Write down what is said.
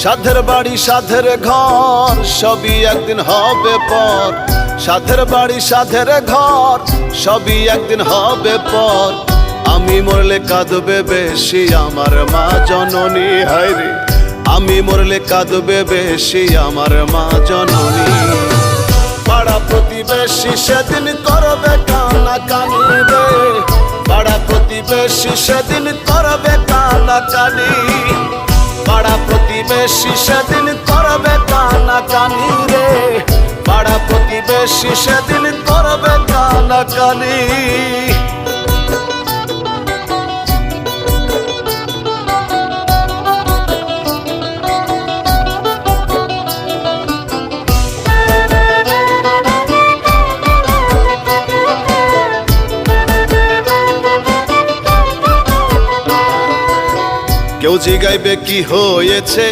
সাধের বাড়ি সাধের ঘর সবই একদিন হবে পর। সাধের বাড়ি সাধের ঘর সবই একদিন হবে পর। আমি মরলে কাঁদবে বেশি আমার মা জননী, হায়রে আমি মরলে কাঁদবে বেশি আমার মা জননী। পাড়া প্রতিবেশী সেদিন করবে কানাকানি রে, পাড়া প্রতিবেশী সেদিন করবে কানাকানি। পাড়া প্রতিবেশী সেদিন করবে কানাকানি রে, পাড়া প্রতিবেশী সেদিন করবে কানাকানি। কেউ জিগাইবে কি হয়েছে